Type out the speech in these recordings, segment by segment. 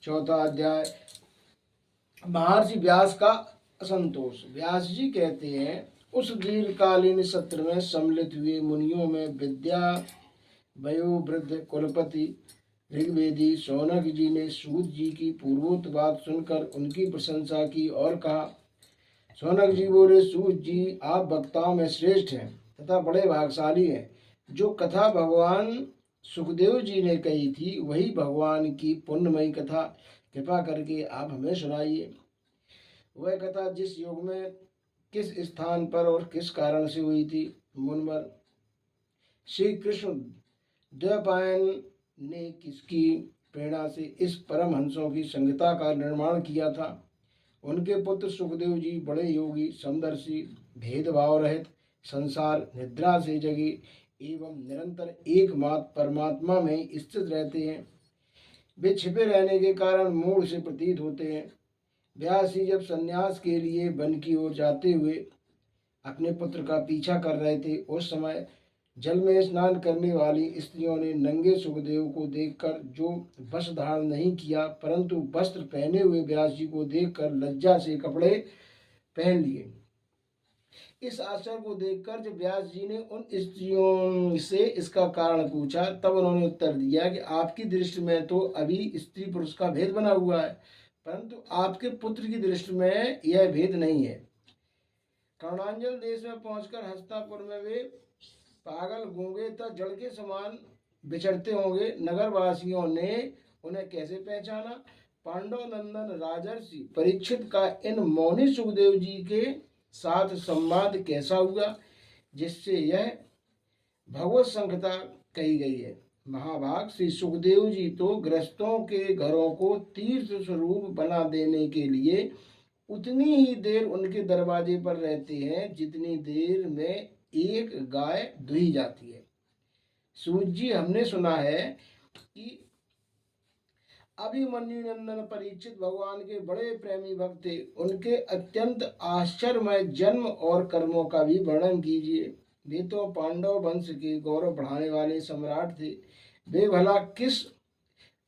चौथा अध्याय। महर्षि व्यास का असंतोष। व्यास जी कहते हैं, उस दीर्घकालीन सत्र में सम्मिलित हुए मुनियों में विद्या वयोवृद्ध कुलपति ऋग्वेदी शौनक जी ने सूत जी की पूर्वोक्त बात सुनकर उनकी प्रशंसा की और कहा। शौनक जी बोले, सूत जी, आप वक्ताओं में श्रेष्ठ हैं तथा बड़े भागशाली हैं। जो कथा भगवान सुखदेव जी ने कही थी वही भगवान की पुण्यमयी कथा कृपा करके आप हमें सुनाइए। वह कथा जिस युग में किस स्थान पर और किस कारण से हुई थी। मुनवर, श्री कृष्ण द्वैपायन ने किसकी प्रेरणा से इस परमहंसों की संहिता का निर्माण किया था। उनके पुत्र सुखदेव जी बड़े योगी, समदर्शी, भेदभाव रहित, संसार निद्रा से जगे एवं निरंतर एकमात्र परमात्मा में स्थित रहते हैं। वे छिपे रहने के कारण मूढ़ से प्रतीत होते हैं। व्यास जी जब संन्यास के लिए वन की ओर जाते हुए अपने पुत्र का पीछा कर रहे थे, उस समय जल में स्नान करने वाली स्त्रियों ने नंगे सुखदेव को देखकर जो वस्त्र धारण नहीं किया, परंतु वस्त्र पहने हुए व्यास जी को देखकर लज्जा से कपड़े पहन लिए। इस आश्चर्य को देखकर जब व्यास जी ने उन स्त्रियों से इसका कारण पूछा, तब उन्होंने उत्तर दिया कि आपकी दृष्टि में तो अभी स्त्री पुरुष का भेद बना हुआ है, परंतु आपके पुत्र की दृष्टि में यह भेद नहीं है। कर्णांचल देश में पहुंचकर हस्तिनापुर में वे पागल गूंगे तथा जड़ के समान विचरते होंगे। नगरवासियों ने उन्हें कैसे पहचाना? पांडव नंदन राजर्षि परीक्षित का इन मौनी सुखदेव जी के साथ संवाद कैसा हुआ, जिससे यह भगवत संहिता कही गई है। महाभाग, श्री सुखदेव जी तो गृहस्थों के घरों को तीर्थ स्वरूप बना देने के लिए उतनी ही देर उनके दरवाजे पर रहते हैं जितनी देर में एक गाय दुही जाती है। सूत जी, हमने सुना है कि अभिमन्यु नंदन परीक्षित भगवान के बड़े प्रेमी भक्त थे। उनके अत्यंत आश्चर्यमय जन्म और कर्मों का भी वर्णन कीजिए। वे तो पांडव वंश के गौरव बढ़ाने वाले सम्राट थे। वे भला किस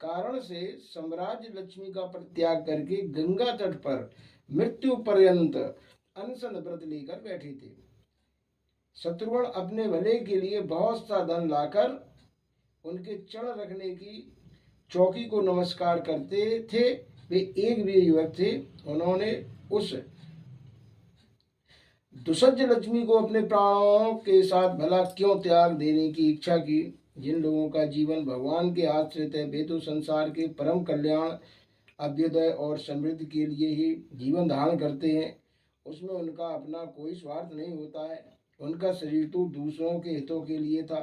कारण से साम्राज्य लक्ष्मी का परित्याग करके गंगा तट पर मृत्यु पर्यंत अनशन व्रत लेकर बैठे थे। शत्रुघ्न अपने भले के लिए बहुत सा धन लाकर उनके चरण रखने की चौकी को नमस्कार करते थे। वे एक वीर युवक थे। उन्होंने उस दुसज लक्ष्मी को अपने प्राणों के साथ भला क्यों त्याग देने की इच्छा की। जिन लोगों का जीवन भगवान के आश्रित है, वे तो संसार के परम कल्याण, अभ्युदय और समृद्धि के लिए ही जीवन धारण करते हैं। उसमें उनका अपना कोई स्वार्थ नहीं होता है। उनका शरीर तो दूसरों के हितों के लिए था।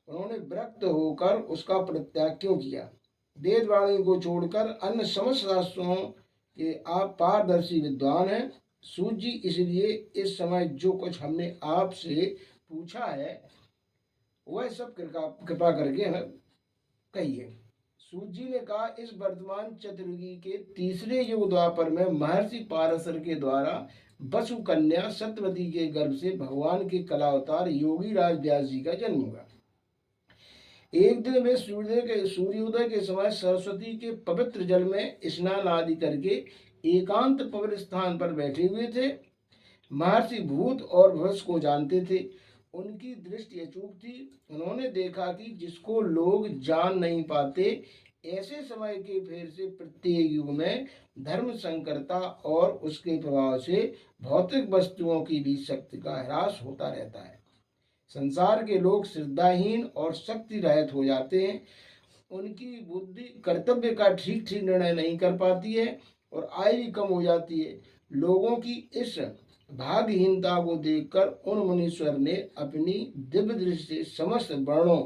उन्होंने विरक्त होकर उसका परित्याग क्यों किया? वेदवाणी को छोड़कर अन्य समस्त शास्त्रों के आप पारदर्शी विद्वान हैं। सूत जी, इसलिए इस समय जो कुछ हमने आपसे पूछा है वह सब कृपा करके हमें कहिए। सूत जी ने कहा, इस वर्तमान चतुर्युगी के तीसरे युग द्वापर में महर्षि पाराशर के द्वारा वसु कन्या सत्यवती के गर्भ से भगवान के कलावतार योगी राज व्यास जी का जन्म हुआ। एक दिन वे सूर्योदय के समय सरस्वती के पवित्र जल में स्नान आदि करके एकांत पवित्र स्थान पर बैठे हुए थे। महर्षि भूत और भविष्य को जानते थे। उनकी दृष्टि अचूक थी। उन्होंने देखा कि जिसको लोग जान नहीं पाते, ऐसे समय के फेर से प्रत्येक युग में धर्म संकरता और उसके प्रभाव से भौतिक वस्तुओं की भी शक्ति का ह्रास होता रहता है। संसार के लोग श्रद्धाहीन और शक्ति रहित हो जाते हैं। उनकी बुद्धि कर्तव्य का ठीक ठीक निर्णय नहीं कर पाती है और आयु भी कम हो जाती है। लोगों की इस भाग्यहीनता को देखकर उन मुनीश्वर ने अपनी दिव्य दृष्टि से समस्त वर्णों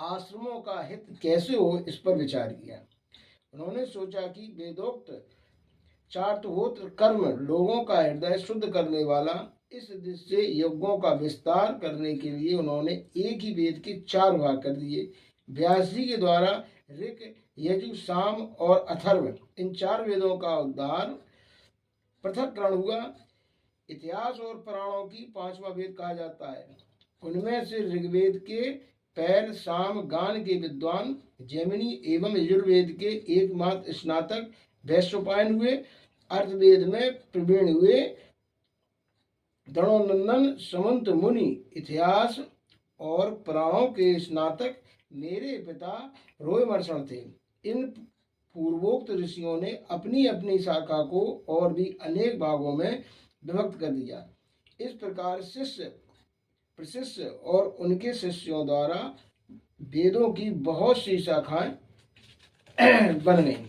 आश्रमों का हित कैसे हो, इस पर विचार किया। उन्होंने सोचा कि वेदोक्त चार्तहोत्र कर्म लोगों का हृदय शुद्ध करने वाला, इस दृष्टि से यज्ञों का विस्तार करने के लिए उन्होंने एक ही वेद के 4 भाग कर दिए। व्यास जी के द्वारा ऋक, यजु, साम और अथर्व, इन 4 वेदों का उद्धार पृथक्करण हुआ। इतिहास और पुराणों की 5वां वेद कहा जाता है। उनमें से ऋग्वेद के पैल साम गान के विद्वान, जैमिनी एवं यजुर्वेद के एकमात्र स्नातक वैश्वपायन हुए। अर्थवेद में प्रवीण हुए दणोनंदन समंत मुनि, इतिहास और पुराणों के स्नातक मेरे पिता रोयमर्षण थे। इन पूर्वोक्त ऋषियों ने अपनी अपनी शाखा को और भी अनेक भागों में विभक्त कर दिया। इस प्रकार शिष्य प्रशिष्य और उनके शिष्यों द्वारा वेदों की बहुत सी शाखाएं बन गईं।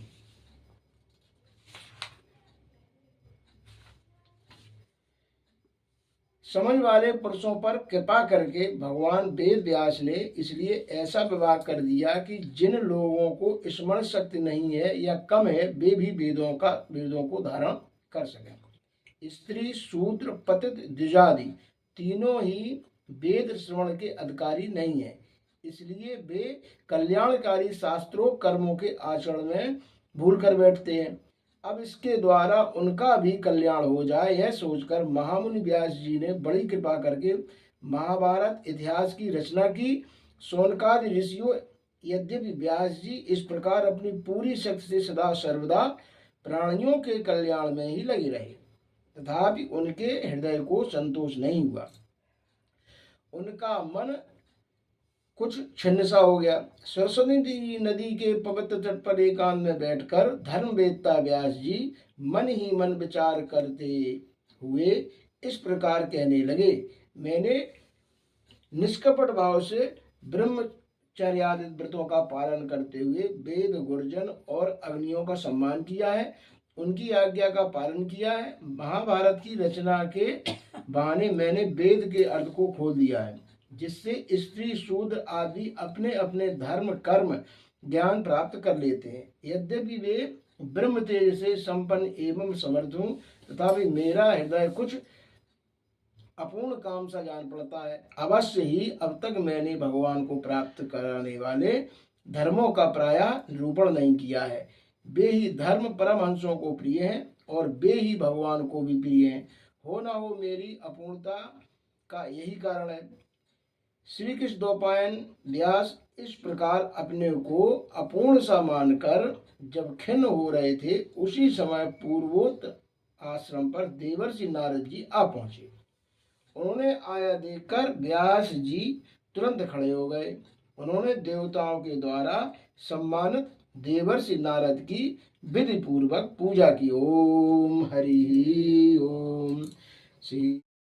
समझ वाले पुरुषों पर कृपा करके भगवान वेद व्यास ने इसलिए ऐसा विभाग कर दिया कि जिन लोगों को स्मरण शक्ति नहीं है या कम है, वे भी वेदों को धारण कर सकें। स्त्री, शूद्र, पतित, द्विजादि तीनों ही वेद श्रवण के अधिकारी नहीं है, इसलिए वे कल्याणकारी शास्त्रों कर्मों के आचरण में भूल कर बैठते हैं। अब इसके द्वारा उनका भी कल्याण हो जाए, यह सोचकर महामुनि व्यास जी ने बड़ी कृपा करके महाभारत इतिहास की रचना की। शौनकादि ऋषियों, यद्यपि व्यास जी इस प्रकार अपनी पूरी शक्ति से सदा सर्वदा प्राणियों के कल्याण में ही लगे रहे, तथापि उनके हृदय को संतोष नहीं हुआ। उनका मन कुछ छिन्न सा हो गया। सरस्वती नदी के पवित्र तट पर एकांत में बैठकर धर्मवेत्ता व्यास जी मन ही मन विचार करते हुए इस प्रकार कहने लगे, मैंने निष्कपट भाव से ब्रह्मचर्यादि व्रतों का पालन करते हुए वेद, गुरुजन और अग्नियों का सम्मान किया है, उनकी आज्ञा का पालन किया है। महाभारत की रचना के बहाने मैंने वेद के अर्थ को खोल दिया है, जिससे स्त्री, शूद्र आदि अपने अपने धर्म, कर्म, ज्ञान प्राप्त कर लेते हैं। यद्यपि वे ब्रह्म तेज से संपन्न एवं समर्थ हूँ, तथापि मेरा हृदय कुछ अपूर्ण काम सा जान पड़ता है। अवश्य ही अब तक मैंने भगवान को प्राप्त कराने वाले धर्मों का प्रायः निरूपण नहीं किया है। वे ही धर्म परमहंसों को प्रिय हैं और वे ही भगवान को भी प्रिय हैं। हो न हो मेरी अपूर्णता का यही कारण है। श्री कृष्ण द्वैपायन व्यास इस प्रकार अपने को अपूर्ण सा मानकर जब खिन्न हो रहे थे, उसी समय पूर्वोक्त आश्रम पर देवर्षि नारद जी आ पहुंचे। उन्होंने आया देखकर व्यास जी तुरंत खड़े हो गए। उन्होंने देवताओं के द्वारा सम्मानित देवर्षि नारद की विधि पूर्वक पूजा की। ओम हरि ओम। श्री